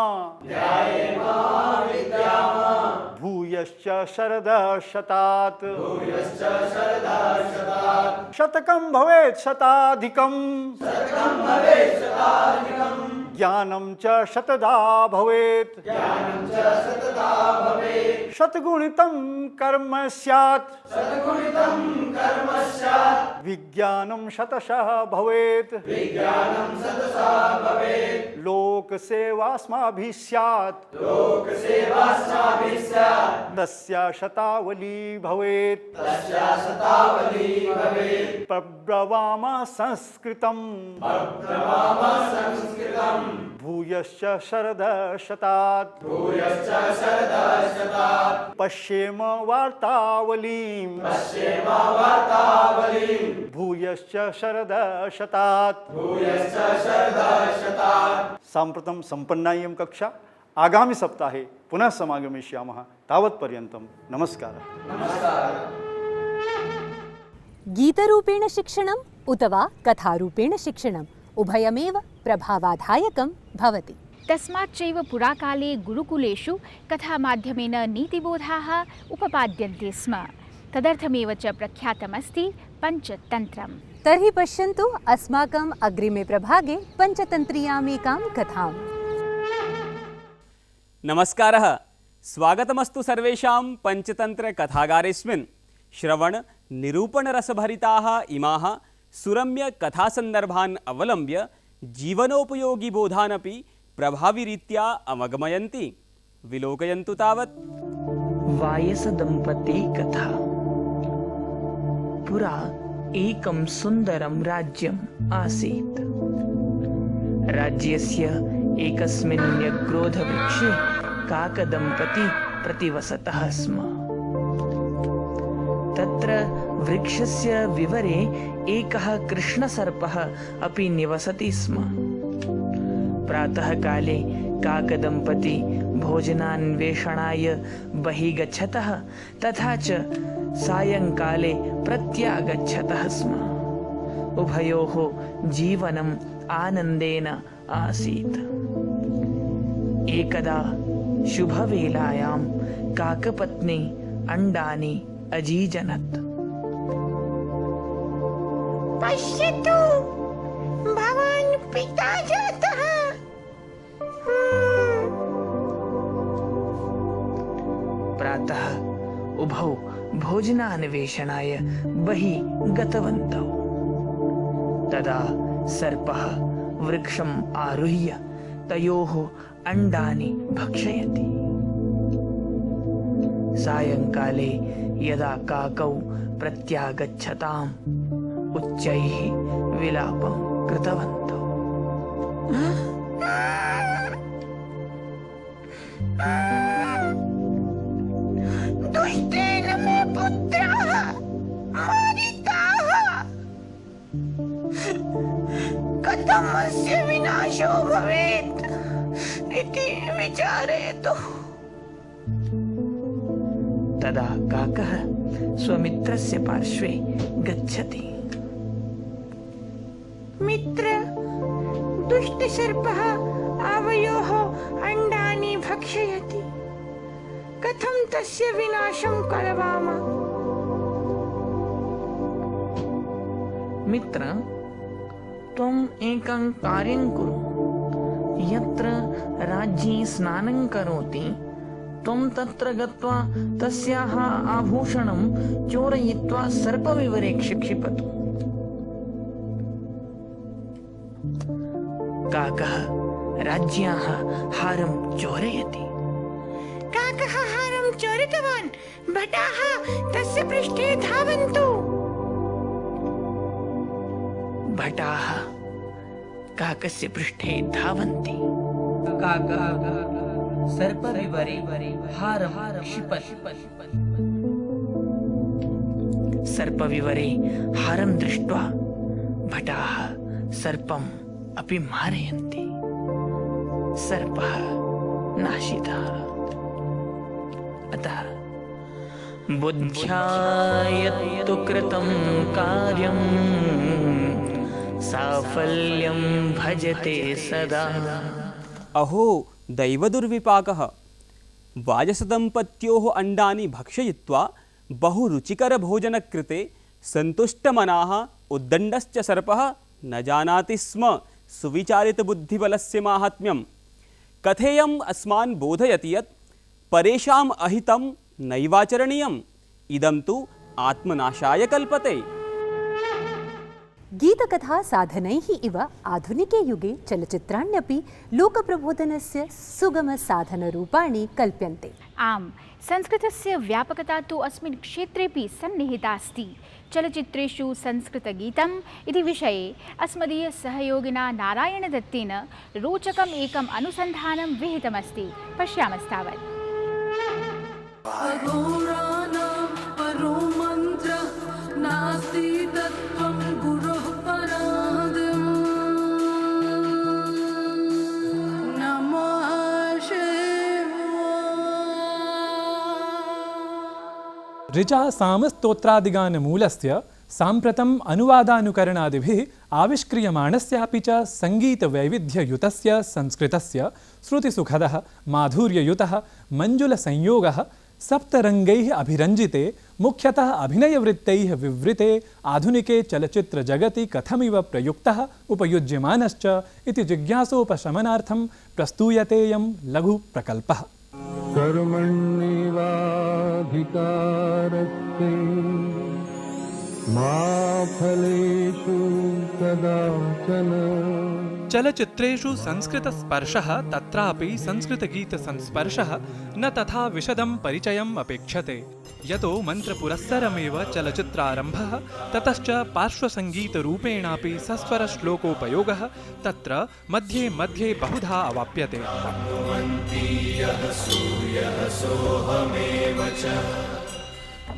भूयश्च शरदः शतात् शतकं भवेत् शताधिकं ज्ञानं च शतदा भवेत् शतगुणितं कर्म स्यात् विज्ञानं शतशः भवेत् लोकसेवास्माभिः स्यात् तस्या शतावली भवेत् प्रब्रवामः संस्कृतं भूयश्च शरदशतात् पश्येम वार्तावलीं भूयश्च शरदशतात् साम्प्रतं सम्पन्नायं कक्षा आगामि सप्ताहे पुनः समागमिष्यामः। तावत्पर्यन्तं नमस्कारः। गीतरूपेण शिक्षणम् उत वा कथारूपेण शिक्षणम् उभयमेव प्रभावाधायकं भवति। तस्माच्चैव पुराकाले गुरुकुलेषु कथामाध्यमेन नीतिबोधाः उपपाद्यन्ते स्म। तदर्थमेव च प्रख्यातमस्ति पञ्चतन्त्रम्। तर्हि पश्यन्तु अस्माकम् अग्रिमे प्रभागे पञ्चतन्त्रीयामेकां कथाम्। नमस्कारः, स्वागतमस्तु सर्वेषां पञ्चतन्त्रकथागारेऽस्मिन्। श्रवण निरूपणरसभरिताः इमाः सुरम्य कथासन्दर्भान् अवलम्ब्य जीवनोपयोगिबोधानपि प्रभाविरीत्या अवगमयन्ति। विलोकयन्तु तावत्। वायसदम्पती कथा। पुरा एकं सुन्दरं राज्यम् आसीत्। राज्यस्य एकस्मिन् न्यग्रोधवृक्षे काकदम्पती प्रतिवसतः स्म। तत्र वृक्षस्य विवरे एकः कृष्णसर्पः अपि निवसति स्म। प्रातःकाले काकदम्पती भोजनान्वेषणाय बहिः गच्छतः तथा च सायङ्काले प्रत्यागच्छतः स्म। उभयोः जीवनम् आनन्देन आसीत्। एकदा शुभवेलायां काकपत्नी अण्डानि अजीजनत्। पश्यतु, भवान् पिता जातः। प्रातः उभौ भोजनान्वेषणाय बहिः गतवन्तौ। तदा सर्पः वृक्षम् आरुह्य तयोः अण्डानि भक्षयति। सायङ्काले यदा काकौ प्रत्यागच्छताम् उच्चैः विलापं कृतवन्तौ। दुष्टेन मे पुत्राः मारिताः। कथम् अस्य विनाशो भवेत् इति विचारयतु। तदा काकः स्वमित्रस्य पार्श्वे गच्छति। मित्र, दुष्टसर्पः आवयोः अण्डानि भक्षयति। कथं तस्य विनाशं करवाम? मित्र, त्वम् एकं कार्यं कुरु। यत्र राज्ञी स्नानं करोति त्वं तत्र गत्वा तस्याः आभूषणं चोरयित्वा सर्पविवरे क्षिपतु। काकः राज्ञ्याः हारं चोरयति। काकः हारं चोरितवान्। भटाः तस्य पृष्ठे धावन्तु। भटाः काकस्य पृष्ठे धावन्ति। काकः सर्पविवरे हारं क्षिपति। सर्पविवरे हारं दृष्ट्वा भटाः सर्पम् अपि मारयन्ति। सर्पः नाशितः। अतः बुद्ध्या यत्तु कृतं कार्यं साफल्यं भजते सदा। अहो दैवदुर्विपाकः। वाजसदम्पत्योः अण्डानि भक्षयित्वा बहुरुचिकरभोजनकृते सन्तुष्टमनाः उद्दण्डश्च सर्पः न जानाति स्म सुविचारितबुद्धिबलस्य माहात्म्यं कथेयम् अस्मान् बोधयति यत् परेषाम् अहितं नैवाचरणीयम्, इदं तु आत्मनाशाय कल्पते। गीतकथा साधनैः इव आधुनिके युगे चलचित्राण्यपि लोकप्रबोधनस्य सुगमसाधनरूपाणि कल्प्यन्ते। आम्, संस्कृतस्य व्यापकता तु अस्मिन् क्षेत्रेपि सन्निहिता अस्ति। चलचित्रेषु संस्कृतगीतम् इति विषये अस्मदीयसहयोगिना नारायणदत्तेन रोचकम् एकम् अनुसन्धानं विहितमस्ति। पश्यामस्तावत्। ऋचा सामस्तोत्रादिगानमूलस्य साम्प्रतम् अनुवादानुकरणादिभिः आविष्क्रियमाणस्यापि च सङ्गीतवैविध्ययुतस्य संस्कृतस्य श्रुतिसुखदः माधुर्ययुतः मञ्जुलसंयोगः सप्तरङ्गैः अभिरञ्जिते मुख्यतः अभिनयवृत्तैः विवृते आधुनिके चलचित्रजगति कथमिव प्रयुक्तः उपयुज्यमानश्च इति जिज्ञासोपशमनार्थं प्रस्तूयतेऽयं लघुप्रकल्पः। कर्मण्येवाधिकारस्ते मा फलेषु कदाचन। चलचित्रेषु संस्कृतस्पर्शः तत्रापि संस्कृतगीतसंस्पर्शः न तथा विशदं परिचयम् अपेक्षते, यतो मन्त्रपुरस्सरमेव चलचित्रारम्भः, ततश्च पार्श्वसङ्गीतरूपेणापि सस्वरश्लोकोपयोगः तत्र मध्ये मध्ये बहुधा अवाप्यते।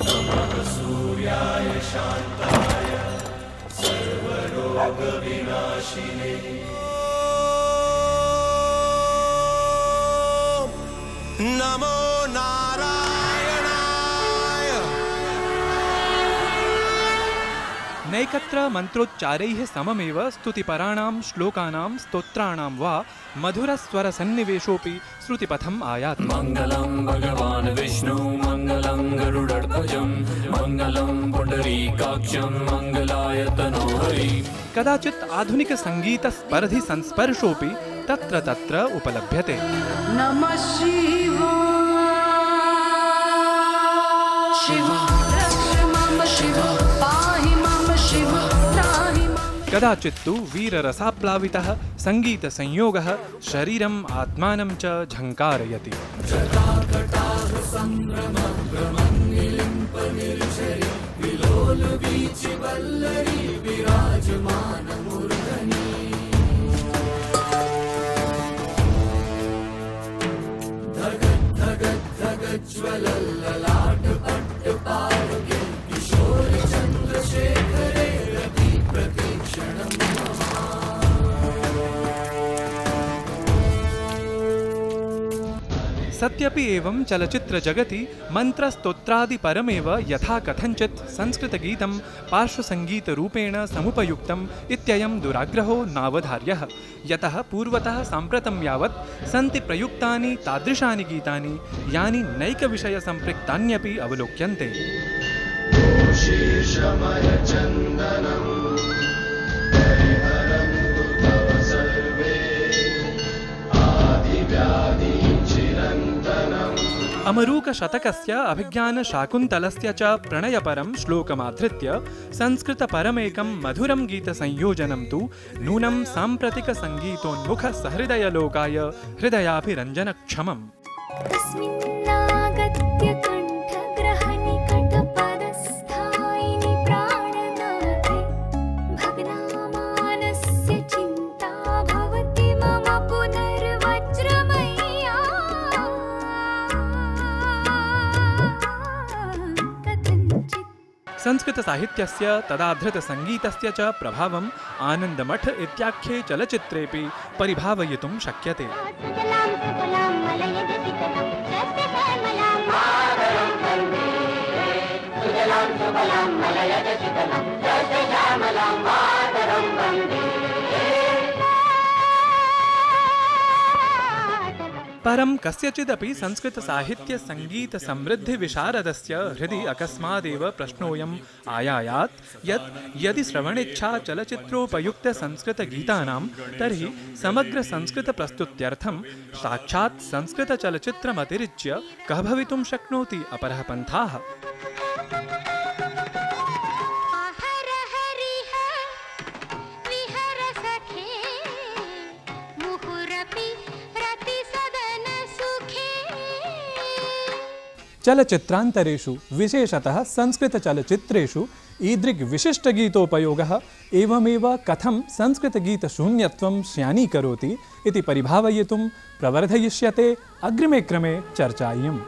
नमः सूर्याय शान्ताय सर्वरोगविनाशिने। नमो नारायणाय। नैकत्र मन्त्रोच्चारैः सममेव स्तुतिपराणां श्लोकानां स्तोत्राणां वा मधुरस्वरसन्निवेशोऽपि श्रुतिपथम् आयाति। मङ्गलं भगवान् विष्णु मङ्गलं गरुडध्वजं मङ्गलं पुण्डरीकाक्षं मङ्गलाय तनोहरि। कदाचित् आधुनिकसङ्गीतस्पर्धि संस्पर्शोऽपि तत्र तत्र उपलभ्यते। नमः शिवाय शिव रक्ष मम शिव पाहि मम शिव त्राहि मम। कदाचित्तु वीररसाप्लावितः सङ्गीतसंयोगः शरीरम् आत्मानं च झङ्कारयति। सत्यपि एवं चलचित्रजगति मन्त्रस्तोत्रादिपरमेव यथा कथञ्चित् संस्कृतगीतं पार्श्वसङ्गीतरूपेण समुपयुक्तम् इत्ययं दुराग्रहो नावधार्यः, यतः पूर्वतः साम्प्रतं यावत् सन्ति प्रयुक्तानि तादृशानि गीतानि यानि नैकविषयसम्पृक्तान्यपि अवलोक्यन्ते। अमरूकशतकस्य अभिज्ञानशाकुन्तलस्य च प्रणयपरं श्लोकमाधृत्य संस्कृतपरमेकं मधुरं गीतसंयोजनं तु नूनं साम्प्रतिकसङ्गीतोन्मुखसहृदयलोकाय हृदयाभिरञ्जनक्षमम्। संस्कृतसाहित्यस्य तदाधृतसङ्गीतस्य च प्रभावम् आनन्दमठ इत्याख्ये चलचित्रेऽपि परिभावयितुं शक्यते। परं कस्यचिदपि संस्कृतसाहित्यसङ्गीतसमृद्धिविशारदस्य हृदि अकस्मादेव प्रश्नोऽयम् आयायात् यत् यदि श्रवणेच्छा चलचित्रोपयुक्तसंस्कृतगीतानां तर्हि समग्रसंस्कृतप्रस्तुत्यर्थं साक्षात् संस्कृतचलचित्रमतिरिच्य कः भवितुं शक्नोति अपरः पन्थाः। चलचित्रान्तरेषु विशेषतः संस्कृतचलचित्रेषु ईदृग्विशिष्टगीतोपयोगः एवमेव कथं संस्कृतगीतशून्यत्वं श्यानीकरोति इति परिभावयितुं प्रवर्धयिष्यते अग्रिमे क्रमे चर्चा इयम्।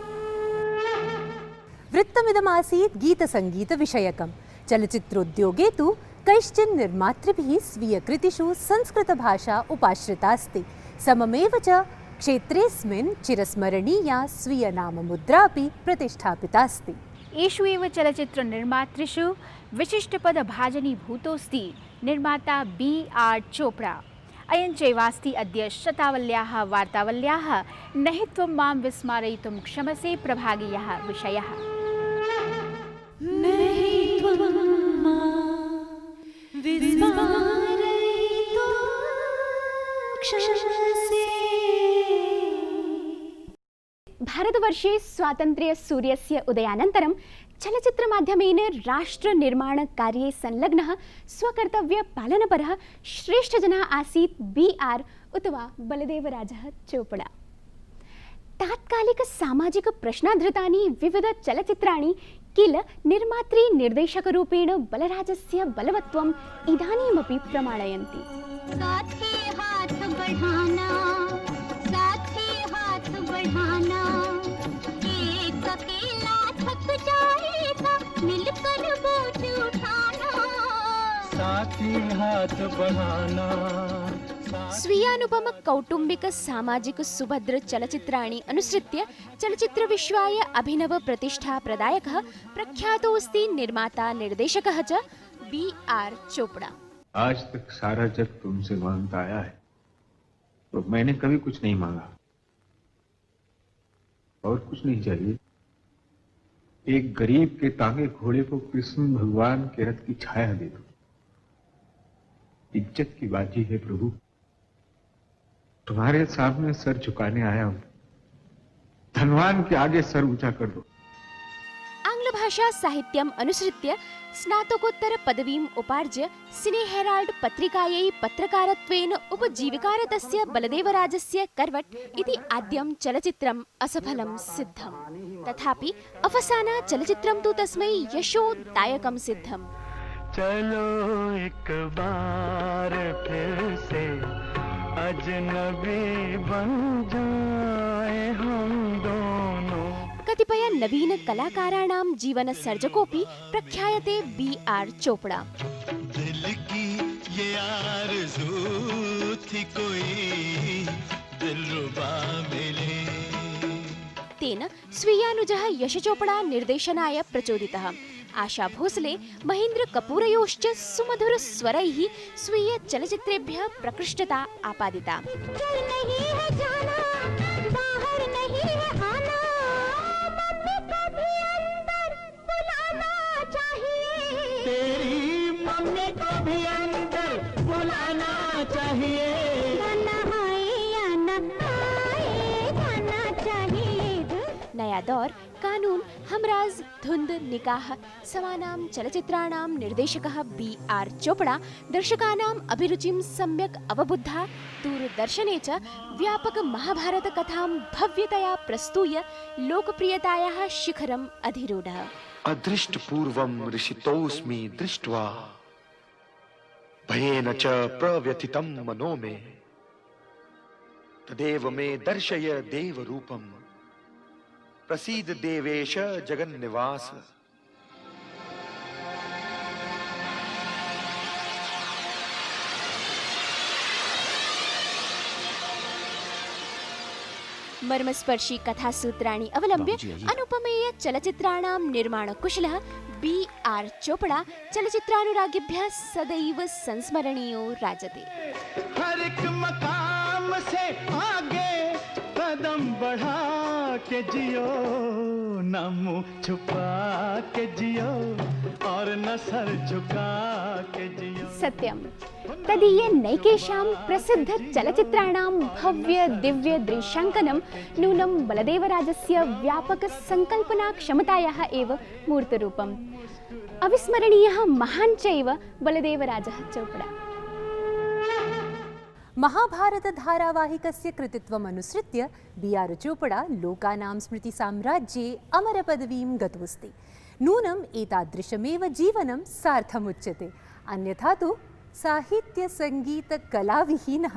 वृत्तमिदमासीत् गीतसङ्गीतविषयकं। चलचित्रोद्योगे तु कैश्चिन् निर्मातृभिः स्वीयकृतिषु संस्कृतभाषा उपाश्रितास्ति। सममेव च क्षेत्रेऽस्मिन् चिरस्मरणीया स्वीयनाममुद्रापि प्रतिष्ठापितास्ति। एषु एव चलचित्रनिर्मातृषु विशिष्टपदभाजनीभूतोऽस्ति निर्माता B.R. चोपड़ा। अयं चैवास्ति अद्य शतावल्याः वार्तावल्याः नहि त्वं मां विस्मारयितुं क्षमसे प्रभागीयः विषयः। भारतवर्षे स्वातन्त्र्यसूर्यस्य उदयानन्तरं चलचित्रमाध्यमेन राष्ट्रनिर्माणकार्ये संलग्नः स्वकर्तव्यपालनपरः श्रेष्ठजनः आसीत् B.R. उत वा बलदेवराजः चोपड़ा। तात्कालिकसामाजिकप्रश्नाधृतानि विविधचलचित्राणि किल निर्मात्री निर्देशकरूपेण बलराजस्य बलवत्वम् इदानीमपि प्रमाणयन्ति। स्वीयानुपम कौटुंबिक सामाजिक सुभद्र चलचित्राणि अनुसृत्य चलचित्रविश्वाय अभिनव प्रतिष्ठा प्रदायकः प्रख्यातोऽस्ति निर्माता निर्देशकः च B.R. चोपड़ा। आज तक सारा जग तुमसे मांगता आया है तो मैंने कभी कुछ नहीं मांगा और कुछ नहीं चाहिए। एक गरीब के तांगे घोड़े को कृष्ण भगवान के रथ की छाया दे दो। इज्जत की बाजी है प्रभु, तुम्हारे सामने सर झुकाने आया हूं। धनवान के आगे सर ऊंचा कर दो। आंग्ल भाषा साहित्यम् अनुसृत्य स्नातकोत्तर पदवीम् उपार्ज्य सिने हेराल्ड पत्रिकायै पत्रकारत्वेन उपजीविकारतस्य बलदेवराजस्य करवट इति आद्यं चलचित्रम् असफलं सिद्धम्। तथापि अवसाना चलचित्रं तु तस्मै यशोदायकं सिद्धम्। चलो एक बार फिर से अजनबी बन जाए हम दोनों। कतिपय नवीन कलाकाराणां जीवन सर्जकोऽपि प्रख्यायते B.R. चोपड़ा। दिल की ये आरज़ू थी कोई दिलरुबा मिले। तेन स्वीयानुजः यश चोपड़ा निर्देशनाय प्रचोदितः। आशा भोसले महेन्द्र कपूरयोश्च सुमधुर स्वरैः स्वीय चलचित्रेभ्यः प्रकृष्टता आपादिता। तेरी मम्मी को भी अंदर बुलाना चाहिए। नया दौर, कानून, हमराज, धुंध, निकाह समानां चलचित्राणां निर्देशकः B.R. चोपड़ा दर्शकानाम् अभिरुचिं सम्यक् अवबुद्धा दूरदर्शने च व्यापक महाभारत कथां भव्यतया प्रस्तूय लोकप्रियतायाः शिखरम् अधिरूढः। अदृष्टपूर्वं ऋषितोऽस्मि दृष्ट्वा भयेन च प्रव्यथितं मनो मे तदेव मे दर्शय देवरूपम् प्रसीद देवेश जगन्निवास। मर्मस्पर्शी कथासूत्राणि अवलम्ब्य अनुपमेय चलचित्राणां निर्माणकुशलः B.R. चोपड़ा चलचित्रानुरागिभ्यः सदैव संस्मरणीयो राजते। हर एक मकाम से आगे कदम बढ़ा के जियो, न मुंह छुपा के जियो और न सर झुका के जियो। सत्यम तदीयनैकेषां प्रसिद्धचलचित्राणां भव्य दिव्य दृश्याङ्कनं नूनं बलदेवराजस्य व्यापकसङ्कल्पनाक्षमतायाः एव मूर्तरूपम्। अविस्मरणीयः महान् चैव बलदेवराजः चोपड़ा। महाभारत धारावाहिकस्य कृतित्वम् अनुसृत्य बी.आर्. चोपड़ा लोकानां स्मृतिसाम्राज्ये अमरपदवीं गतोऽस्ति। नूनम् एतादृशमेव जीवनं सार्थमुच्यते, अन्यथा तु साहित्यसङ्गीतकलाविहीनः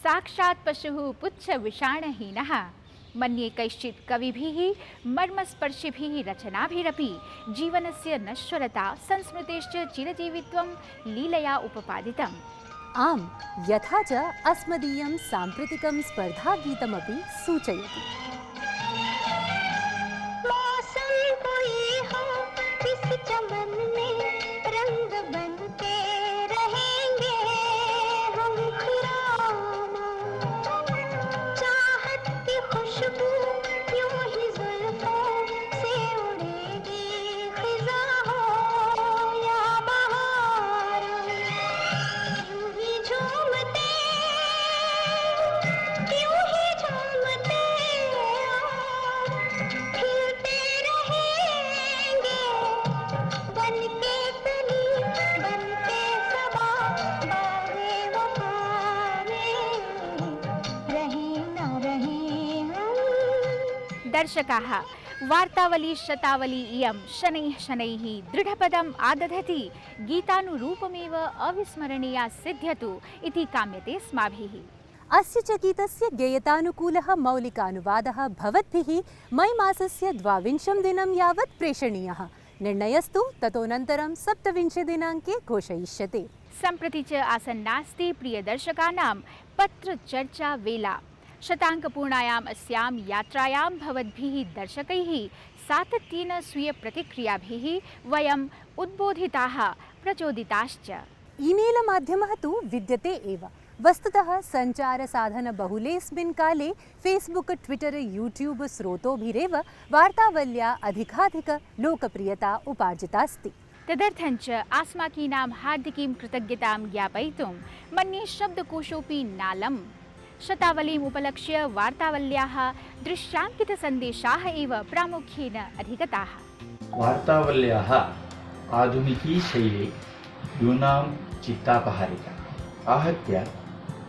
साक्षात् पशुः पुच्छविषाणहीनः। मन्ये कैश्चित् कविभिः मर्मस्पर्शिभिः रचनाभिरपि जीवनस्य नश्वरता संस्मृतेश्च चिरजीवित्वं लीलया उपपादितम्। आम्, यथा च अस्मदीयं साम्प्रतिकं स्पर्धागीतमपि सूचयति। मौसम कोई हो इस चमन में रंग बनके रहेंगे हम खुराना। चाहत की खुशबू यूं ही जुल्फों से उड़ेगी, खिज़ा हो या बहार। यूं ही झूमते खिलते रहेंगे, बनके कली बनके सबा, बागे वफा में रहे न रहे हम। दर्शकाः, वार्तावली शतावली इयं शनैः शनैः दृढपदम् आदधति, गीतानुरूपमेव अविस्मरणीया सिद्ध्यतु इति काम्यते अस्माभिः। अस्य च गीतस्य गेयतानुकूलः मौलिकानुवादः भवद्भिः मई मासस्य 22 दिनं यावत् प्रेषणीयः। निर्णयस्तु ततोऽनन्तरं 27 दिनाङ्के घोषयिष्यते। सम्प्रति च आसन्नास्ति प्रियदर्शकानां पत्रचर्चा वेला। शताङ्कपूर्णायाम् अस्यां यात्रायां भवद्भिः दर्शकैः सातत्येन स्वीयप्रतिक्रियाभिः वयम् उद्बोधिताः प्रचोदिताश्च। ईमेल माध्यमः तु विद्यते एव। वस्तुतः सञ्चारसाधनबहुलेऽस्मिन् काले फेस्बुक ट्विटर यूट्यूब स्रोतोभिरेव वार्तावल्या अधिकाधिक लोकप्रियता उपार्जितास्ति। तदर्थञ्च आस्माकीनां हार्दिकीं कृतज्ञतां ज्ञापयितुं मन्ये शब्दकोशोऽपि नालम्। शतावलीम् उपलक्ष्य वार्तावल्याः दृश्याङ्कितसन्देशाः एव प्रामुख्येन अधिगताः। वार्तावल्याः आधुनिकी शैली यूनां चित्तापहारिका आहत्य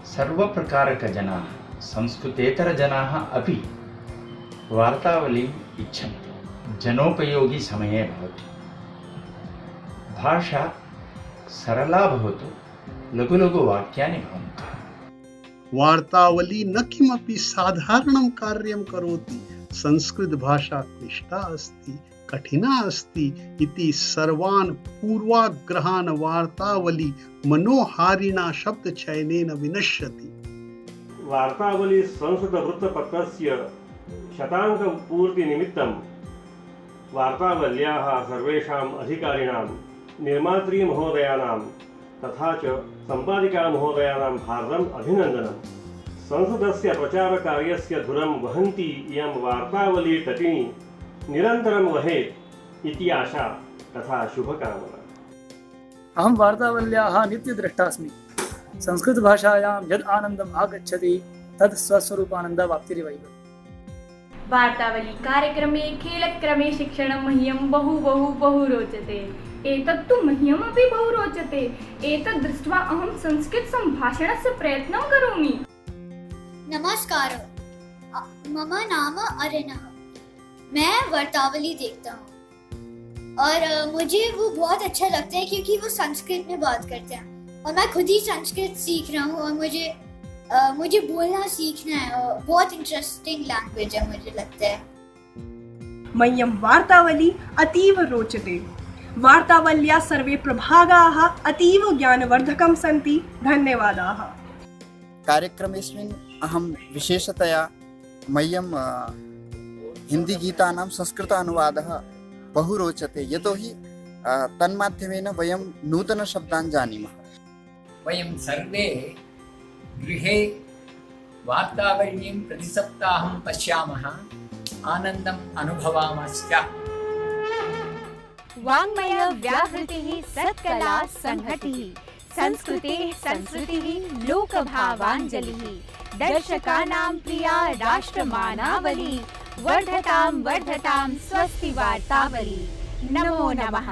सर्वप्रकारकजनाः संस्कृतेतरजनाः अपि वार्तावलीम् इच्छन्ति। जनोपयोगी समये भवति, भाषा सरला भवतु, लघु लघु वाक्यानि भवन्तु। वार्तावली न किमपि साधारणं कार्यं करोति, संस्कृतभाषा क्लिष्टा अस्ति, कठिना अस्ति इति सर्वान् पूर्वाग्रहान् वार्तावली मनोहारिणा शब्दचयनेन विनश्यति। वार्तावली संस्कृतवृत्तपत्रस्य शताङ्कपूर्तिनिमित्तं वार्तावल्याः सर्वेषाम् अधिकारिणां, निर्मातृमहोदयानां तथा च सम्पादिकामहोदयानां हार्दम् अभिनन्दनम्। संस्कृतस्य प्रचारकार्यस्य धुरं वहन्ती इयं वार्तावली तटिनी निरन्तरं वहेत् इति आशा तथा शुभकामना। अहं वार्तावल्याः नित्यद्रष्टास्मि। संस्कृतभाषायां यद् आनन्दम् आगच्छति तद् स्वस्वरूपानन्दवाप्तिरिवैव। वार्तावली कार्यक्रमे खेलक्रमे शिक्षणं मह्यं बहु बहु बहु रोचते। एतत्तु मह्यमपि बहु रोचते। एतद् दृष्ट्वा अहं संस्कृतसम्भाषणस्य प्रयत्नं करोमि। नमस्कार, मम नाम अरिनः। मैं वार्तावली देखता हूँ और मुझे वो बहुत अच्छा लगता है क्योंकि वो संस्कृत में बात करते हैं और मैं खुद ही संस्कृत सीख रहा हूँ और मुझे बोलना सीखना है। बहुत इंटरेस्टिंग लैंग्वेज है मुझे लगता है। मह्यं वार्तावली अतीव रोचते। वार्तावल्या सर्वे प्रभागाः अतीव ज्ञानवर्धकं सन्ति। धन्यवादाः। कार्यक्रमेऽस्मिन् अहं विशेषतया मह्यं हिन्दीगीतानां संस्कृतानुवादः बहु रोचते, यतोहि तन्माध्यमेन वयं नूतनशब्दान् जानीमः। वयं सर्वे गृहे वार्तावलीं प्रतिसप्ताहं पश्यामः आनन्दम् अनुभवामश्च। वाङ्मय व्याहृतिः सत्कला संहतिः संस्कृतेः संस्कृतिः लोकभावाञ्जलिः दर्शकानां प्रिया राष्ट्रमानावली वर्धतां वर्धतां स्वस्ति वार्तावली। नमो नमः।